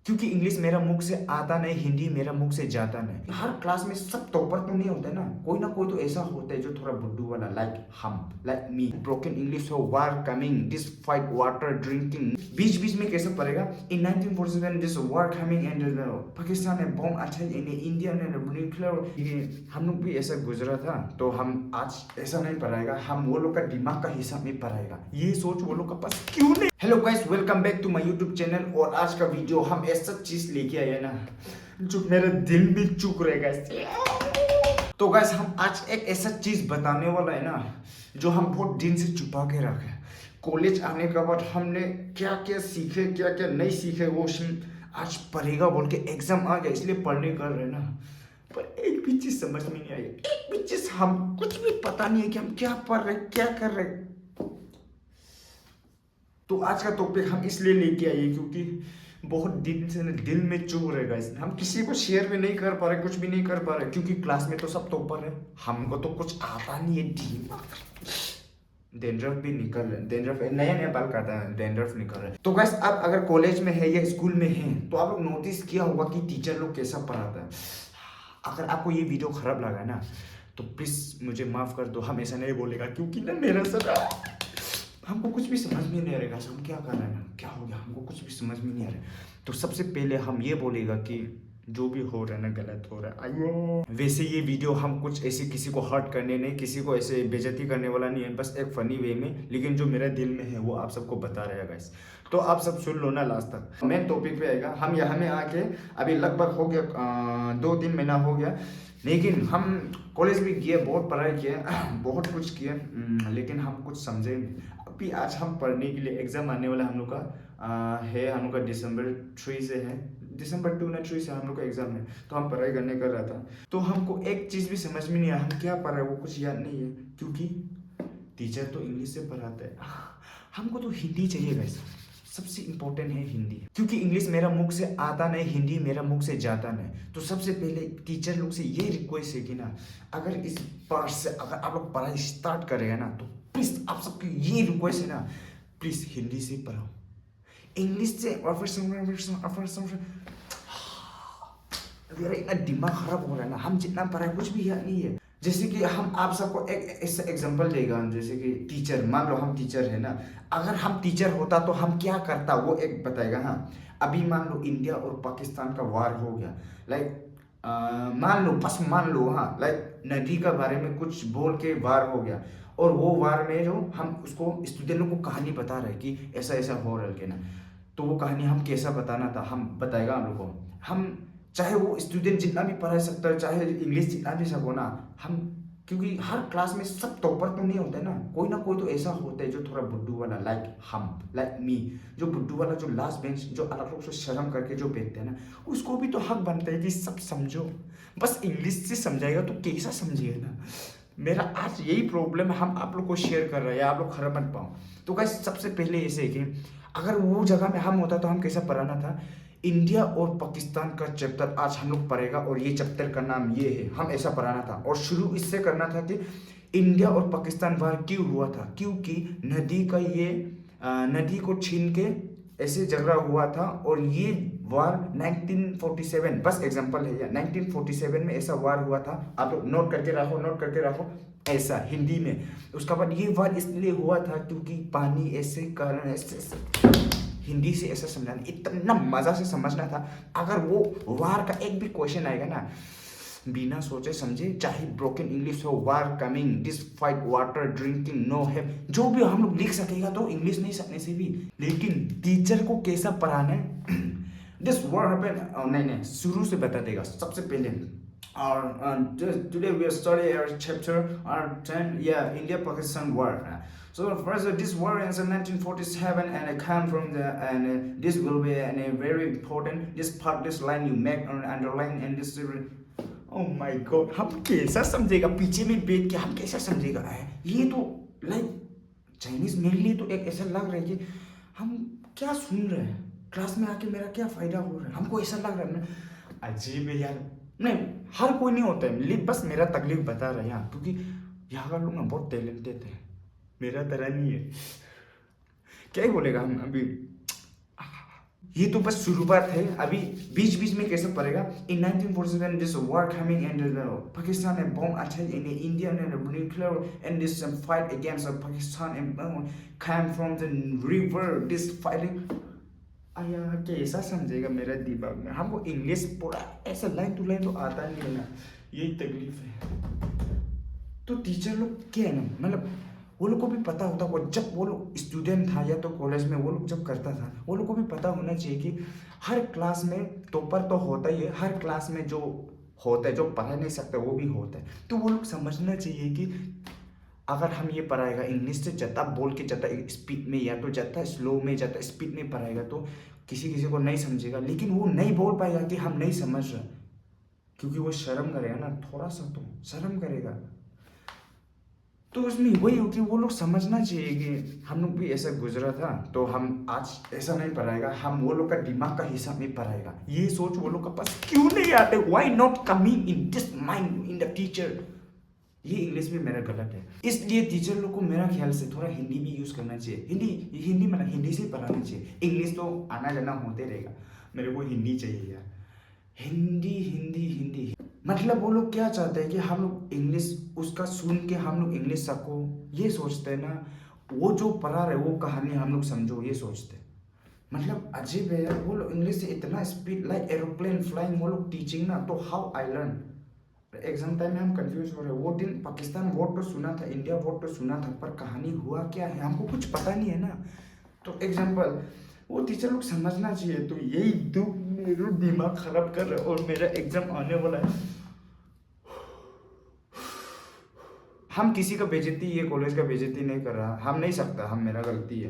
क्योंकि इंग्लिश मेरा मुख से आता नहीं, हिंदी मेरा मुख से जाता नहीं। हर क्लास में सब टॉपर तो नहीं होते ना, कोई ना कोई तो ऐसा होता है जो थोड़ा बुड्ढू वाला, लाइक हम, लाइक मी। ब्रोकन इंग्लिश हो, war coming, this fight, water drinking, बीच बीच में कैसे पड़ेगा। In 1947 this war coming and Pakistan ने बॉम्ब अटैक इन इंडिया ने न्यूक्लियर, ये हम लोग भी ऐसा गुजरा था। तो हम आज ऐसा नहीं पढ़ाएगा, हम वो लोग का दिमाग का हिसाब में पढ़ाएगा। ये सोच वो लोग का पास क्यों नहीं। Hello guys, welcome back to my YouTube channel. और आज का वीडियो हम ऐसा चीज लेके आए हैं ना जो मेरा दिल भी चुक रहेगा। तो गाइस हम आज एक ऐसा चीज बताने वाला है ना जो हम बहुत दिन से छुपा के रखे। कॉलेज आने के बाद हमने क्या क्या सीखे, क्या क्या नहीं सीखे, वो आज पढ़ेगा बोल के एग्जाम आ गया इसलिए पढ़ने कर रहे ना। पर एक भी चीज समझ में नहीं आई, एक भी चीज, हम कुछ भी पता नहीं है कि हम क्या पढ़ रहे, क्या कर रहे। तो आज का टॉपिक हम इसलिए लेके आए क्योंकि बहुत दिन से ना दिल में चुभ रहेगा। इसमें हम किसी को शेयर भी नहीं कर पा रहे, कुछ भी नहीं कर पा रहे, क्योंकि क्लास में तो सब टॉपर है, हमको तो कुछ आता नहीं है। डेंड्रफ भी निकल रहे, डेंड्रफ नया नया बाल काटा है, डेंड्रफ निकल रहा है। तो गैस आप अगर कॉलेज में है या स्कूल में है तो आप लोग नोटिस किया होगा कि टीचर लोग कैसा पढ़ाता है। अगर आपको ये वीडियो खराब लगा ना तो प्लीज मुझे माफ कर दो, हम ऐसा नहीं बोलेगा क्योंकि ना मेरा सर हमको कुछ भी समझ में नहीं आ रहा। हम क्या कर रहे हैं, क्या हो गया, हमको कुछ भी समझ में नहीं आ रहा। तो सबसे पहले हम ये बोलेगा कि जो भी हो रहा है ना गलत हो रहा है। आयो वैसे ये वीडियो हम कुछ ऐसे किसी को हर्ट करने नहीं, किसी को ऐसे बेइज्जती करने वाला नहीं है, बस एक फनी वे में, लेकिन जो मेरा दिल में है वो आप सबको बता रहेगा गाइस। तो आप सब सुन लो ना लास्ट तक। मेन टॉपिक पे आएगा। हम यहाँ में आके अभी लगभग हो गया 2-3 महीना हो गया, लेकिन हम कॉलेज भी किए, बहुत पढ़ाई किए, बहुत कुछ किए, लेकिन हम कुछ समझे नहीं। अभी आज हम पढ़ने के लिए एग्जाम आने वाला हम लोग का है, हम लोग का दिसंबर 3 से है, दिसंबर 2 ना 3 से हम लोग का एग्जाम है। तो हम पढ़ाई करने कर रहा था, तो हमको एक चीज़ भी समझ में नहीं आया, हम क्या पढ़ रहे हैं वो कुछ याद नहीं है, क्योंकि टीचर तो इंग्लिश से पढ़ाता है, हमको तो हिंदी चाहिए गाइस। सबसे इंपॉर्टेंट है हिंदी, क्योंकि इंग्लिश मेरा मुख से आता नहीं, हिंदी मेरा मुख से जाता नहीं। तो सबसे पहले टीचर लोग से ये रिक्वेस्ट है कि ना अगर इस पार्ट से अगर आप लोग पढ़ाई स्टार्ट करेगा ना तो प्लीज आप सबकी ये रिक्वेस्ट है ना, प्लीज हिंदी से पढ़ाओ। इंग्लिश से मेरा इतना दिमाग खराब हो रहा है ना, हम जितना पढ़ाए कुछ भी याद नहीं है। जैसे कि हम आप सबको एक ऐसा एग्जांपल देगा, जैसे कि टीचर, मान लो हम टीचर है ना, अगर हम टीचर होता तो हम क्या करता वो एक बताएगा। हाँ अभी मान लो इंडिया और पाकिस्तान का वार हो गया, लाइक मान लो, बस मान लो, हाँ लाइक नदी का बारे में कुछ बोल के वार हो गया, और वो वार में जो हम उसको स्टूडेंट लोग को कहानी बता रहे कि ऐसा ऐसा हो रहा है ना, तो वो कहानी हम कैसा बताना था हम बताएगा हम लोग को। हम चाहे वो स्टूडेंट जितना भी पढ़ा सकता है, चाहे इंग्लिश जितना भी सको ना, हम, क्योंकि हर क्लास में सब टॉपर तो नहीं होते ना, कोई ना कोई तो ऐसा होता है जो थोड़ा बुड्ढू वाला, लाइक हम, लाइक मी। जो बुड्ढू वाला, जो लास्ट बेंच, जो अलग लोग से शर्म करके जो बैठते हैं ना, उसको भी तो हक बनता है कि सब समझो। बस इंग्लिश से समझाएगा तो कैसा समझिएगा ना। मेरा आज यही प्रॉब्लम, हम आप लोग को शेयर कर रहे हैं, आप लोग खराब मत पाओ। तो गाइस सबसे पहले ऐसे है कि अगर वो जगह में हम होता तो हम कैसा पढ़ाना था। इंडिया और पाकिस्तान का चैप्टर आज हम लोग पढ़ेगा, और ये चैप्टर का नाम ये है, हम ऐसा पढ़ाना था। और शुरू इससे करना था कि इंडिया और पाकिस्तान वार क्यों हुआ था, क्योंकि नदी का ये नदी को छीन के ऐसे झगड़ा हुआ था, और ये वार 1947, बस एग्जांपल है ये, 1947 में ऐसा वार हुआ था। आप लोग नोट करके रखो, नोट करके रखो, ऐसा हिंदी में। उसके बाद ये वार इसलिए हुआ था क्योंकि पानी ऐसे कारण ऐसे हिंदी से ऐसा समझाना, इतना मजा से समझना था। अगर वो वार का एक भी क्वेश्चन आएगा ना, बिना सोचे समझे, चाहे ब्रोकन इंग्लिश हो, war coming, this fight, water drinking, no है, जो भी हम लोग लिख सकेगा तो इंग्लिश नहीं सकने से भी। लेकिन टीचर को कैसा पढ़ाना है, दिस वार हैपेंड, नहीं नहीं, शुरू से बता देगा सबसे पहले। और today we study our chapter 10, yeah, India-Pakistan war. So first, this war ends in 1947, and I come from the, and this will be very important. This part, this line you make or underline, and this. Oh my God, हम कैसा समझेगा, पीछे में बैठ के हम कैसा समझेगा। ये तो लाइक चाइनीज मेरे लिए तो एक ऐसा लग रहा है कि हम क्या सुन रहे हैं, क्लास में आके मेरा क्या फायदा हो रहा है, हमको ऐसा लग रहा है ना। अजीब है यार। नहीं, हर कोई नहीं होता है, बस मेरा तकलीफ बता रहे हैं, क्योंकि यहाँ का लोग ना बहुत टैलेंटेड है, मेरा तरह नहीं है। क्या ही बोलेगा हम अभी। ये तो बस शुरुआत है, अभी बीच बीच में कैसे पड़ेगा। In 1947 this war coming and Pakistan and bomb attack in India and nuclear and this fight against Pakistan and came from the river this fighting। आया कैसा समझेगा मेरा दिमाग में, हमको इंग्लिश पूरा ऐसा लाइन टू लाइन तो आता नहीं है ना, यही तकलीफ है। तो टीचर लोग क्या है ना, मतलब वो लोग को भी पता होता, वो जब वो लोग स्टूडेंट था या तो कॉलेज में वो लोग जब करता था, वो लोग को भी पता होना चाहिए कि हर क्लास में टॉपर तो होता ही है, हर क्लास में जो होता है जो पढ़ा नहीं सकता वो भी होता है। तो वो लोग समझना चाहिए कि अगर हम ये पढ़ाएगा इंग्लिश से ज़्यादा बोल के ज़्यादा स्पीड में या तो ज़्यादा स्लो में ज़्यादा स्पीड में पढ़ाएगा तो किसी किसी को नहीं समझेगा, लेकिन वो नहीं बोल पाएगा कि हम नहीं समझ रहे, क्योंकि वो शर्म करेगा ना, थोड़ा सा तो शर्म करेगा। तो उसमें वही हो कि वो लोग समझना चाहिए कि हम लोग भी ऐसा गुजरा था, तो हम आज ऐसा नहीं पढ़ाएगा, हम वो लोग का दिमाग का हिसाब में पढ़ाएगा। ये सोच वो लोग का पास क्यों नहीं आते, why not coming in this mind in the teacher. ये इंग्लिश भी मेरा गलत है, इसलिए टीचर लोग को मेरा ख्याल से थोड़ा हिंदी भी यूज़ करना चाहिए। हिंदी मतलब हिंदी से पढ़ाना चाहिए, इंग्लिश तो आना जाना होते रहेगा, मेरे को हिंदी चाहिए यार। हिंदी हिंदी हिंदी मतलब वो लोग क्या चाहते हैं कि हम लोग इंग्लिश उसका सुन के हम लोग इंग्लिश सको, ये सोचते हैं ना। वो जो पढ़ा रहे वो कहानी हम लोग समझो, ये सोचते हैं। मतलब अजीब है यार, वो लोग इंग्लिश से इतना स्पीड लाइक एरोप्लेन फ्लाइंग वो लोग टीचिंग ना, तो how I learn. Exam time में हम कंफ्यूज हो रहे हैं। वो दिन पाकिस्तान वोट तो सुना था, इंडिया वोट तो सुना था, पर कहानी हुआ क्या है हमको कुछ पता नहीं है ना। तो एग्जाम्पल वो टीचर लोग समझना चाहिए। तो यही दुख मेरा दिमाग खराब कर रहा है, और मेरा एग्जाम आने वाला है। हम किसी का बेइज्जती, ये कॉलेज का बेइज्जती नहीं कर रहा, हम नहीं सकता, हम मेरा गलती है,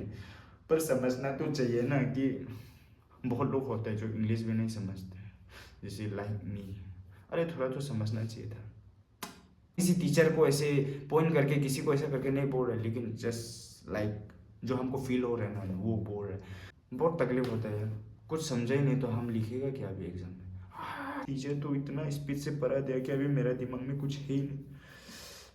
पर समझना तो चाहिए ना कि बहुत लोग होते हैं जो इंग्लिश भी नहीं समझते, जैसे लाइक मी। अरे थोड़ा तो समझना चाहिए था। किसी टीचर को ऐसे पॉइंट करके किसी को ऐसा करके नहीं बोल रहे, लेकिन जस्ट लाइक जो हमको फील हो रहा है ना वो बोल रहे। बहुत तकलीफ होता है यार, कुछ समझा ही नहीं तो हम लिखेगा क्या अभी एग्जाम में। टीचर तो इतना स्पीड से पढ़ा दिया कि अभी मेरा दिमाग में कुछ है ही नहीं।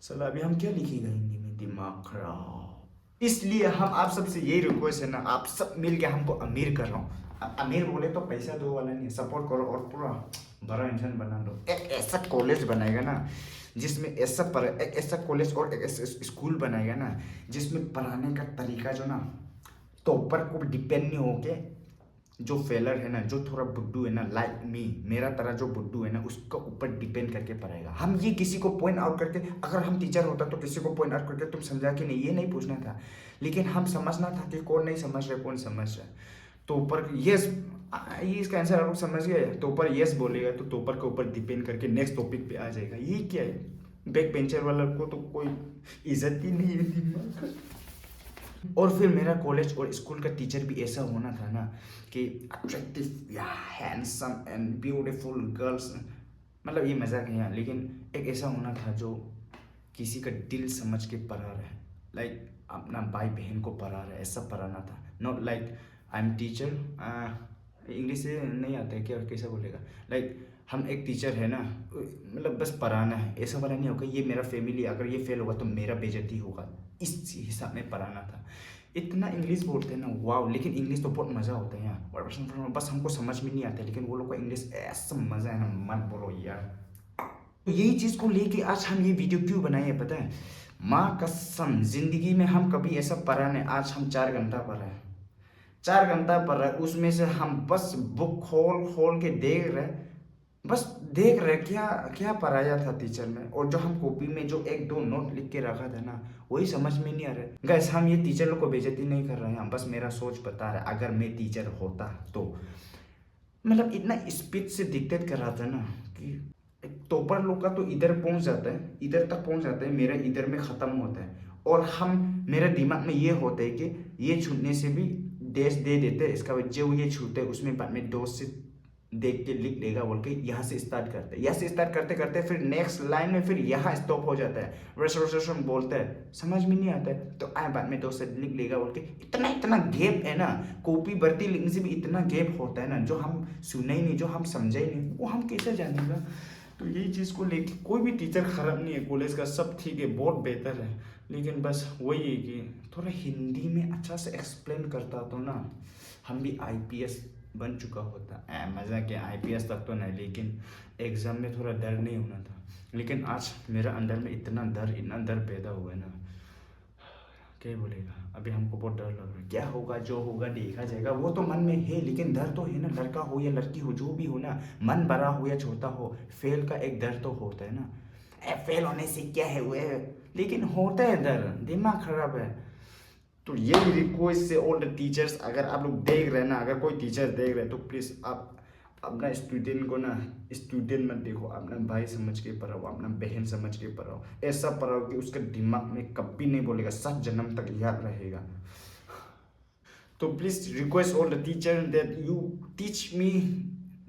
सला अभी हम क्या लिखेगा हिंदी में, दिमाग खराब। इसलिए हम आप सबसे यही रिक्वेस्ट है ना, आप सब मिल के हमको अमीर कर रहा हूँ। अमीर बोले तो पैसा दो वाला नहीं, सपोर्ट करो और पूरा बड़ा इंसान बना दो। एक ऐसा कॉलेज बनाएगा ना जिसमें एक ऐसा कॉलेज और एक ऐसा स्कूल बनाएगा ना जिसमें पढ़ाने का तरीका जो ना तो ऊपर को डिपेंड नहीं होके, जो फेलर है ना, जो थोड़ा बुड्ढू है ना लाइक मी, मेरा तरह जो बुड्ढू है ना, उसका ऊपर डिपेंड करके पढ़ाएगा। हम ये किसी को पॉइंट आउट करके, अगर हम टीचर होता तो किसी को पॉइंट आउट करके तुम समझा कि नहीं, ये नहीं पूछना था, लेकिन हम समझना था कि कौन नहीं समझ रहा कौन समझ रहा है। तो ऊपर यस, ये इसका आंसर आप लोग समझ गए, तो ऊपर यस बोलेगा तो ऊपर के ऊपर डिपेंड करके नेक्स्ट टॉपिक पे आ जाएगा। ये क्या है, बैक बेंचर वाला को तो कोई इज्जत ही नहीं है दिमाग। और फिर मेरा कॉलेज और स्कूल का टीचर भी ऐसा होना था ना कि अट्रैक्टिव या हैंडसम एंड ब्यूटीफुल गर्ल्स, मतलब ये मजाक है यहाँ, लेकिन एक ऐसा होना था जो किसी का दिल समझ के पढ़ा रहा है, लाइक अपना भाई बहन को पढ़ा रहा है, ऐसा पढ़ाना था। Not like I am teacher, English से नहीं आता है क्या, कैसा बोलेगा, लाइक हम एक टीचर है ना, मतलब बस पढ़ाना है, ऐसा वाला नहीं होगा ये मेरा फैमिली अगर ये फेल होगा तो मेरा बेइज्जती होगा, इस हिसाब में पढ़ाना था। इतना इंग्लिश बोलते हैं ना वाव, लेकिन इंग्लिश तो बहुत मज़ा होता है यहाँ, बस हमको समझ में नहीं आता, लेकिन वो लोग का इंग्लिश ऐसा मज़ा है ना, मत बोलो यार। तो यही चीज़ को लेके आज हम ये वीडियो क्यों बनाए हैं पता है, माँ कसम जिंदगी में हम कभी ऐसा पढ़ा नहीं। आज हम 4 घंटा पढ़ा है, 4 घंटा पढ़ रहे, उसमें से हम बस बुक खोल खोल के देख रहे, बस देख रहे क्या क्या पढ़ाया था टीचर ने, और जो हम कॉपी में जो 1-2 नोट लिख के रखा था ना वही समझ में नहीं आ रहा। गैस हम ये टीचर लोग को बेइज्जती नहीं कर रहे हैं, हम बस मेरा सोच बता रहे। अगर मैं टीचर होता तो मतलब इतना स्पीड से डिक्टेट कर रहा था ना कि टॉपर लोग का तो इधर पहुंच जाता है, इधर तक पहुंच जाता है, मेरा इधर में ख़त्म होता है। और हम मेरे दिमाग में ये होता है कि ये छूटने से भी डैश दे देते हैं, इसका जो ये छूटे उसमें बाद में डॉट से देख के लिख लेगा बोल के यहाँ से स्टार्ट करते हैं, यहाँ से स्टार्ट करते करते फिर नेक्स्ट लाइन में फिर यहाँ स्टॉप हो जाता है, रेसोरेशन बोलते हैं, समझ में नहीं आता है तो आए बाद में डॉट से लिख लेगा बोल के। इतना इतना गैप है ना, कॉपी भरती लिखने से भी इतना गैप होता है ना, जो हम सुने ही नहीं, जो हम समझे ही नहीं, वो हम कैसे जानेगा। तो यही चीज़ को लेके कोई भी टीचर ख़राब नहीं है, कॉलेज का सब ठीक है, बहुत बेहतर है, लेकिन बस वही है कि थोड़ा हिंदी में अच्छा से एक्सप्लेन करता तो ना हम भी IPS बन चुका होता। मज़ा क्या, IPS तक तो नहीं, लेकिन एग्ज़ाम में थोड़ा डर नहीं होना था। लेकिन आज मेरा अंदर में इतना डर पैदा हुआ है ना, क्या बोलेगा। अभी हमको बहुत डर लग रहा है। क्या होगा, जो होगा देखा जाएगा। वो तो मन में है, लेकिन डर तो है ना। लड़का हो या लड़की हो, जो भी हो ना, मन बड़ा हो या छोटा हो, फेल का एक डर तो होता है ना। फेल होने से क्या है वो, लेकिन होता है डर, दिमाग खराब है। तो ये रिक्वेस्ट से ऑल द टीचर्स, अगर आप लोग देख रहे हैं ना, अगर कोई टीचर देख रहे हैं, तो प्लीज़ आप अपना स्टूडेंट को ना स्टूडेंट मत देखो, अपना भाई समझ के पढ़ाओ, अपना बहन समझ के पढ़ाओ। ऐसा पढ़ाओ कि उसके दिमाग में कभी नहीं बोलेगा, 7 जन्म तक याद रहेगा। तो please request all the teacher that you teach me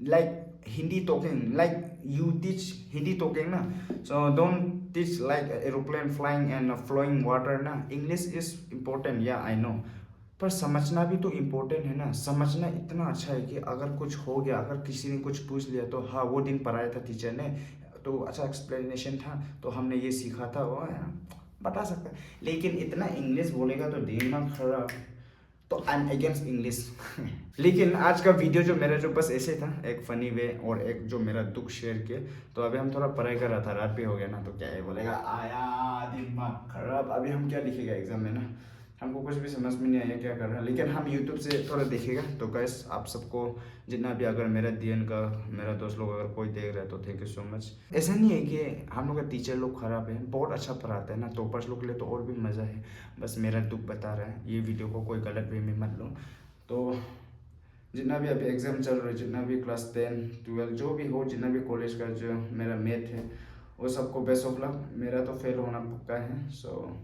like Hindi talking, like you teach Hindi talking na, so don't teach like aeroplane flying and flowing water na. English is important, yeah I know, पर समझना भी तो important है ना। समझना इतना अच्छा है कि अगर कुछ हो गया, अगर किसी ने कुछ पूछ लिया तो हाँ वो दिन पढ़ाया था टीचर ने, तो अच्छा एक्सप्लेनेशन था, तो हमने ये सीखा था, वो बता सकता है। लेकिन इतना इंग्लिश बोलेगा तो दिमाग खराब। तो आई एम अगेंस्ट इंग्लिश। लेकिन आज का वीडियो जो मेरा जो बस ऐसे था, एक फनी वे और एक जो मेरा दुख शेयर किया। तो अभी हम थोड़ा पढ़ाई कर रहा था, रात भी हो गया ना, तो क्या है बोलेगा, आया दिमाग खराब। अभी हम क्या लिखेगा एग्जाम में ना, हमको कुछ भी समझ में नहीं आया क्या कर रहा है। लेकिन हम यूट्यूब से थोड़ा देखेगा। तो गैस आप सबको जितना भी, अगर मेरा DN का मेरा दोस्त लोग अगर कोई देख रहा है तो थैंक यू सो मच। ऐसा नहीं है कि हम लोग का टीचर लोग खराब है, बहुत अच्छा पढ़ाते हैं ना, टॉपर्स लोग के लिए तो और भी मज़ा है। बस मेरा दुख बता रहा है, ये वीडियो को कोई गलत वे में मत लो। तो जितना भी अभी एग्ज़ाम चल रहा है, जितना भी क्लास 10 12 जो भी हो, जितना भी कॉलेज का जो मेरा मैथ है, वो सबको बेस्ट ऑफ लक। मेरा तो फेल होना पक्का है। सो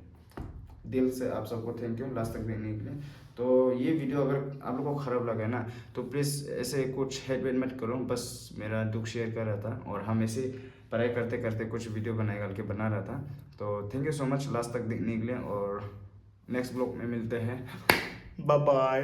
दिल से आप सबको थैंक यू लास्ट तक देखने के लिए। तो ये वीडियो अगर आप लोगों को ख़राब लगा ना, तो प्लीज़ ऐसे कुछ हेट वेट मत करो, बस मेरा दुख शेयर कर रहा था। और हम ऐसे पढ़ाई करते करते कुछ वीडियो बना रहा था। तो thank you so much last तक देखने के लिए, और नेक्स्ट ब्लॉग में मिलते हैं। Bye bye.